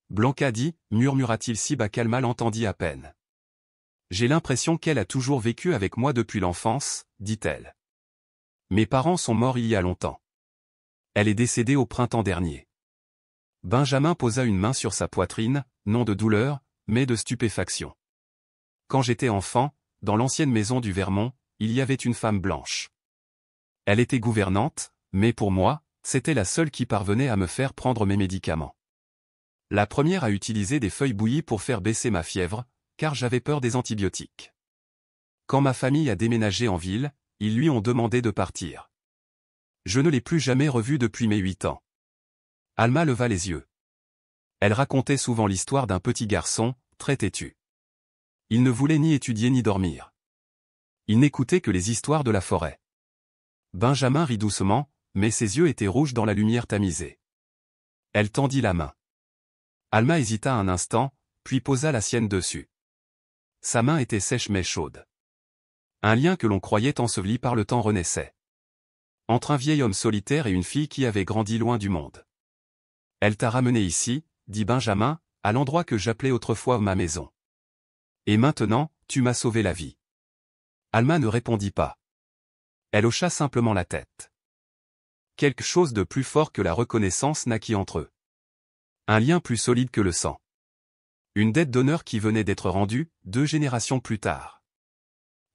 Blanca dit, murmura-t-il si bas qu'Alma l'entendit à peine. « J'ai l'impression qu'elle a toujours vécu avec moi depuis l'enfance, dit-elle. Mes parents sont morts il y a longtemps. Elle est décédée au printemps dernier. » Benjamin posa une main sur sa poitrine, non de douleur, mais de stupéfaction. « Quand j'étais enfant, dans l'ancienne maison du Vermont, il y avait une femme blanche. Elle était gouvernante, mais pour moi, c'était la seule qui parvenait à me faire prendre mes médicaments. La première a utilisé des feuilles bouillies pour faire baisser ma fièvre, car j'avais peur des antibiotiques. Quand ma famille a déménagé en ville, ils lui ont demandé de partir. Je ne l'ai plus jamais revue depuis mes 8 ans. » Alma leva les yeux. Elle racontait souvent l'histoire d'un petit garçon, très têtu. Il ne voulait ni étudier ni dormir. Il n'écoutait que les histoires de la forêt. Benjamin rit doucement, mais ses yeux étaient rouges dans la lumière tamisée. Elle tendit la main. Alma hésita un instant, puis posa la sienne dessus. Sa main était sèche mais chaude. Un lien que l'on croyait enseveli par le temps renaissait. Entre un vieil homme solitaire et une fille qui avait grandi loin du monde. « Elle t'a ramené ici, » dit Benjamin, « à l'endroit que j'appelais autrefois ma maison. Et maintenant, tu m'as sauvé la vie. » Alma ne répondit pas. Elle hocha simplement la tête. Quelque chose de plus fort que la reconnaissance naquit entre eux. Un lien plus solide que le sang. Une dette d'honneur qui venait d'être rendue, 2 générations plus tard.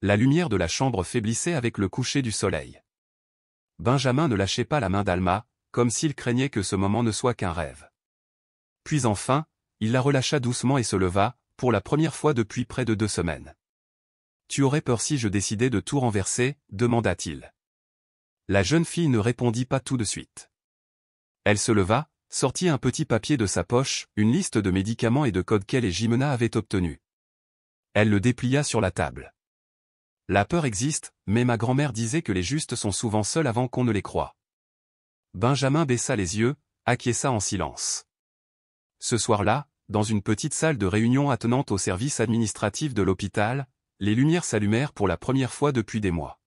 La lumière de la chambre faiblissait avec le coucher du soleil. Benjamin ne lâchait pas la main d'Alma, comme s'il craignait que ce moment ne soit qu'un rêve. Puis enfin, il la relâcha doucement et se leva, pour la première fois depuis près de 2 semaines. « Tu aurais peur si je décidais de tout renverser ?» demanda-t-il. La jeune fille ne répondit pas tout de suite. Elle se leva, sortit un petit papier de sa poche, une liste de médicaments et de codes qu'elle et Jimena avaient obtenus. Elle le déplia sur la table. « La peur existe, mais ma grand-mère disait que les justes sont souvent seuls avant qu'on ne les croie. » Benjamin baissa les yeux, acquiesça en silence. Ce soir-là, dans une petite salle de réunion attenante au service administratif de l'hôpital, les lumières s'allumèrent pour la première fois depuis des mois.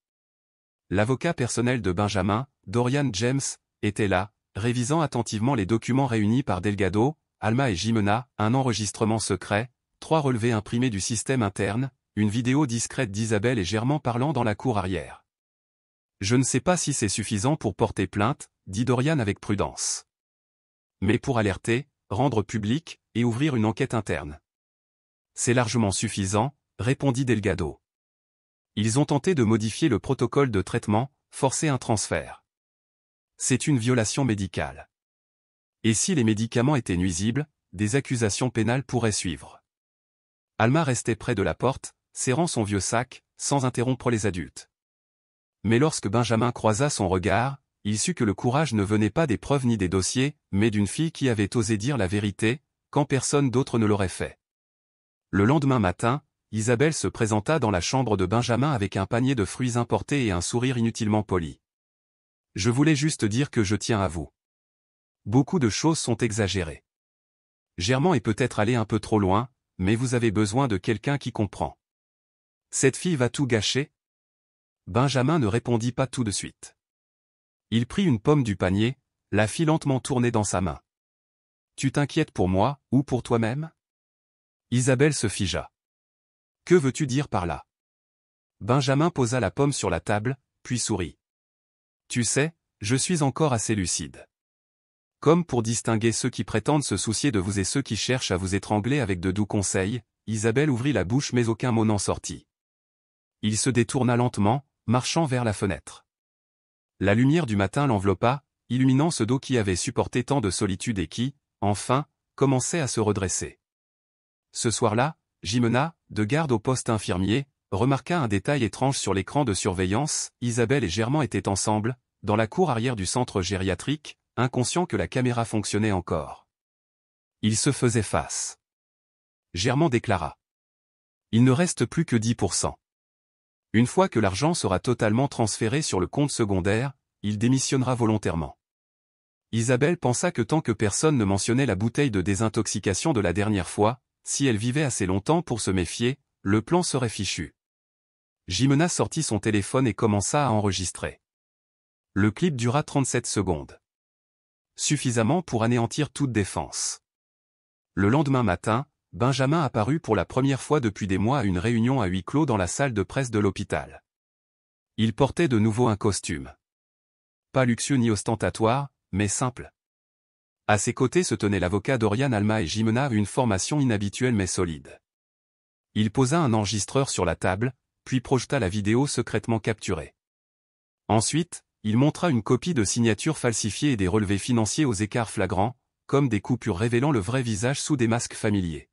L'avocat personnel de Benjamin, Dorian James, était là, révisant attentivement les documents réunis par Delgado, Alma et Jimena, un enregistrement secret, 3 relevés imprimés du système interne, une vidéo discrète d'Isabelle et Germain parlant dans la cour arrière. « Je ne sais pas si c'est suffisant pour porter plainte, » dit Dorian avec prudence. « Mais pour alerter, rendre public, et ouvrir une enquête interne. »« C'est largement suffisant, » répondit Delgado. « Ils ont tenté de modifier le protocole de traitement, forcer un transfert. C'est une violation médicale. Et si les médicaments étaient nuisibles, des accusations pénales pourraient suivre. » Alma restait près de la porte, serrant son vieux sac, sans interrompre les adultes. Mais lorsque Benjamin croisa son regard, il sut que le courage ne venait pas des preuves ni des dossiers, mais d'une fille qui avait osé dire la vérité, quand personne d'autre ne l'aurait fait. Le lendemain matin, Isabelle se présenta dans la chambre de Benjamin avec un panier de fruits importés et un sourire inutilement poli. « Je voulais juste dire que je tiens à vous. Beaucoup de choses sont exagérées. Germain est peut-être allé un peu trop loin, mais vous avez besoin de quelqu'un qui comprend. Cette fille va tout gâcher ?» Benjamin ne répondit pas tout de suite. Il prit une pomme du panier, la fit lentement tourner dans sa main. « Tu t'inquiètes pour moi, ou pour toi-même ?» Isabelle se figea. « Que veux-tu dire par là ?» Benjamin posa la pomme sur la table, puis sourit. « Tu sais, Je suis encore assez lucide. Comme pour distinguer ceux qui prétendent se soucier de vous et ceux qui cherchent à vous étrangler avec de doux conseils, Isabelle ouvrit la bouche mais aucun mot n'en sortit. Il se détourna lentement, marchant vers la fenêtre. La lumière du matin l'enveloppa, illuminant ce dos qui avait supporté tant de solitude et qui, enfin, commençait à se redresser. Ce soir-là, Jimena, de garde au poste infirmier, remarqua un détail étrange sur l'écran de surveillance. Isabelle et Germain étaient ensemble, dans la cour arrière du centre gériatrique, inconscients que la caméra fonctionnait encore. Ils se faisaient face. Germain déclara. Il ne reste plus que 10%. Une fois que l'argent sera totalement transféré sur le compte secondaire, il démissionnera volontairement. Isabelle pensa que tant que personne ne mentionnait la bouteille de désintoxication de la dernière fois, si elle vivait assez longtemps pour se méfier, le plan serait fichu. Jimena sortit son téléphone et commença à enregistrer. Le clip dura 37 secondes. Suffisamment pour anéantir toute défense. Le lendemain matin, Benjamin apparut pour la première fois depuis des mois à une réunion à huis clos dans la salle de presse de l'hôpital. Il portait de nouveau un costume. Pas luxueux ni ostentatoire, mais simple. À ses côtés se tenaient l'avocat Dorian Alma et Jimena, une formation inhabituelle mais solide. Il posa un enregistreur sur la table, puis projeta la vidéo secrètement capturée. Ensuite, il montra une copie de signature falsifiée et des relevés financiers aux écarts flagrants, comme des coupures révélant le vrai visage sous des masques familiers.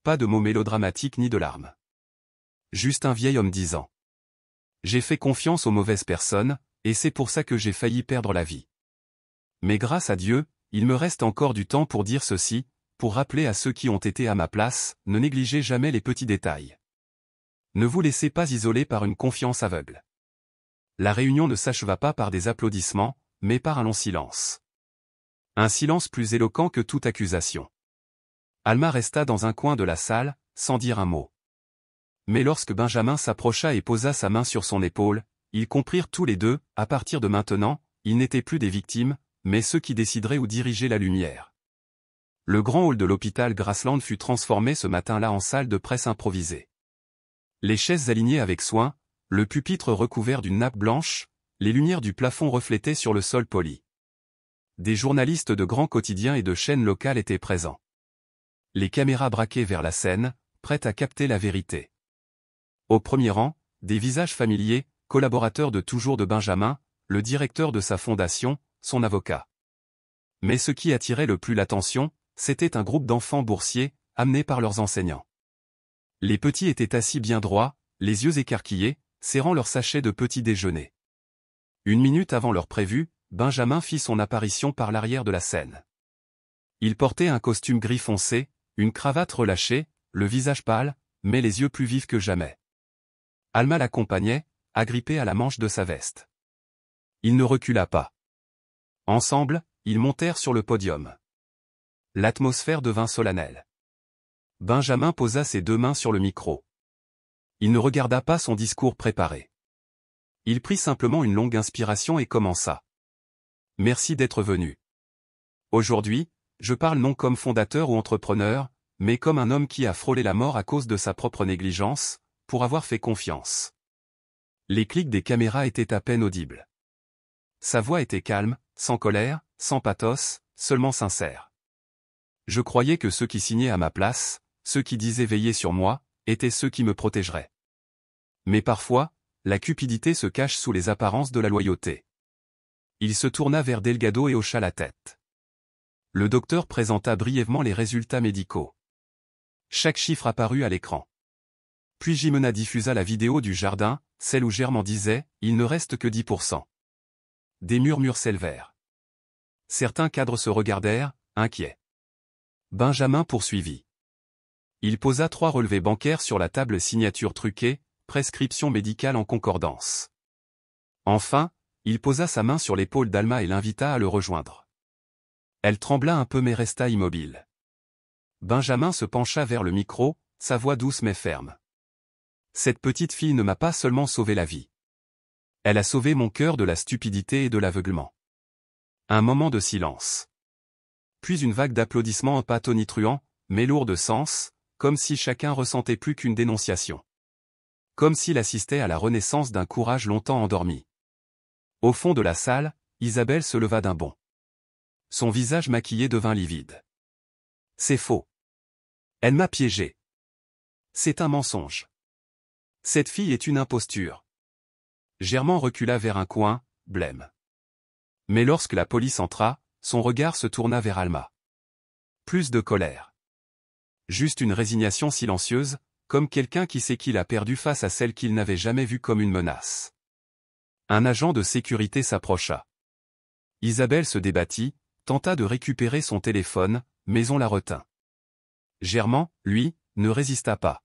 Pas de mots mélodramatiques ni de larmes. Juste un vieil homme disant. J'ai fait confiance aux mauvaises personnes, et c'est pour ça que j'ai failli perdre la vie. Mais grâce à Dieu, il me reste encore du temps pour dire ceci, pour rappeler à ceux qui ont été à ma place, ne négligez jamais les petits détails. Ne vous laissez pas isoler par une confiance aveugle. La réunion ne s'acheva pas par des applaudissements, mais par un long silence. Un silence plus éloquent que toute accusation. Alma resta dans un coin de la salle, sans dire un mot. Mais lorsque Benjamin s'approcha et posa sa main sur son épaule, ils comprirent tous les deux, à partir de maintenant, ils n'étaient plus des victimes, mais ceux qui décideraient où diriger la lumière. Le grand hall de l'hôpital Graceland fut transformé ce matin-là en salle de presse improvisée. Les chaises alignées avec soin, le pupitre recouvert d'une nappe blanche, les lumières du plafond reflétaient sur le sol poli. Des journalistes de grands quotidiens et de chaînes locales étaient présents. Les caméras braquées vers la scène, prêtes à capter la vérité. Au premier rang, des visages familiers, collaborateurs de toujours de Benjamin, le directeur de sa fondation, son avocat. Mais ce qui attirait le plus l'attention, c'était un groupe d'enfants boursiers, amenés par leurs enseignants. Les petits étaient assis bien droits, les yeux écarquillés, serrant leur sachet de petit déjeuner. Une minute avant l'heure prévue, Benjamin fit son apparition par l'arrière de la scène. Il portait un costume gris foncé, une cravate relâchée, le visage pâle, mais les yeux plus vifs que jamais. Alma l'accompagnait, agrippée à la manche de sa veste. Il ne recula pas. Ensemble, ils montèrent sur le podium. L'atmosphère devint solennelle. Benjamin posa ses deux mains sur le micro. Il ne regarda pas son discours préparé. Il prit simplement une longue inspiration et commença. Merci d'être venu. Aujourd'hui, je parle non comme fondateur ou entrepreneur, mais comme un homme qui a frôlé la mort à cause de sa propre négligence, pour avoir fait confiance. Les clics des caméras étaient à peine audibles. Sa voix était calme, sans colère, sans pathos, seulement sincère. Je croyais que ceux qui signaient à ma place, ceux qui disaient veiller sur moi, étaient ceux qui me protégeraient. Mais parfois, la cupidité se cache sous les apparences de la loyauté. Il se tourna vers Delgado et hocha la tête. Le docteur présenta brièvement les résultats médicaux. Chaque chiffre apparut à l'écran. Puis Jimena diffusa la vidéo du jardin, celle où Germain disait « Il ne reste que 10%. » Des murmures s'élevèrent. Certains cadres se regardèrent, inquiets. Benjamin poursuivit. Il posa 3 relevés bancaires sur la table, signature truquée, prescription médicale en concordance. Enfin, il posa sa main sur l'épaule d'Alma et l'invita à le rejoindre. Elle trembla un peu mais resta immobile. Benjamin se pencha vers le micro, sa voix douce mais ferme. Cette petite fille ne m'a pas seulement sauvé la vie. Elle a sauvé mon cœur de la stupidité et de l'aveuglement. Un moment de silence. Puis une vague d'applaudissements pas tonitruants, mais lourds de sens, comme si chacun ressentait plus qu'une dénonciation. Comme s'il assistait à la renaissance d'un courage longtemps endormi. Au fond de la salle, Isabelle se leva d'un bond. Son visage maquillé devint livide. C'est faux. Elle m'a piégé. C'est un mensonge. Cette fille est une imposture. Germain recula vers un coin, blême. Mais lorsque la police entra, son regard se tourna vers Alma. Plus de colère. Juste une résignation silencieuse, comme quelqu'un qui sait qu'il a perdu face à celle qu'il n'avait jamais vue comme une menace. Un agent de sécurité s'approcha. Isabelle se débattit, tenta de récupérer son téléphone, mais on la retint. Germain, lui, ne résista pas.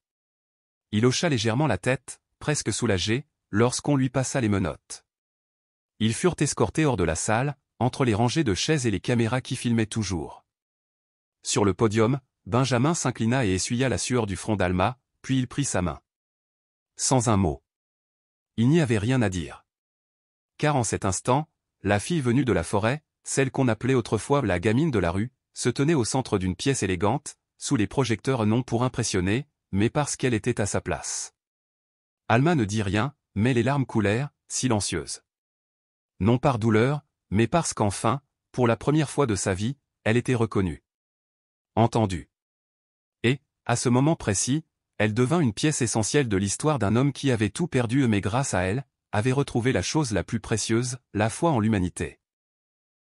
Il hocha légèrement la tête, presque soulagé, lorsqu'on lui passa les menottes. Ils furent escortés hors de la salle, entre les rangées de chaises et les caméras qui filmaient toujours. Sur le podium, Benjamin s'inclina et essuya la sueur du front d'Alma, puis il prit sa main. Sans un mot. Il n'y avait rien à dire. Car en cet instant, la fille venue de la forêt, celle qu'on appelait autrefois la gamine de la rue, se tenait au centre d'une pièce élégante, sous les projecteurs non pour impressionner, mais parce qu'elle était à sa place. Alma ne dit rien, mais les larmes coulèrent, silencieuses. Non par douleur, mais parce qu'enfin, pour la première fois de sa vie, elle était reconnue. Entendue. Et, à ce moment précis, elle devint une pièce essentielle de l'histoire d'un homme qui avait tout perdu mais grâce à elle, avait retrouvé la chose la plus précieuse, la foi en l'humanité.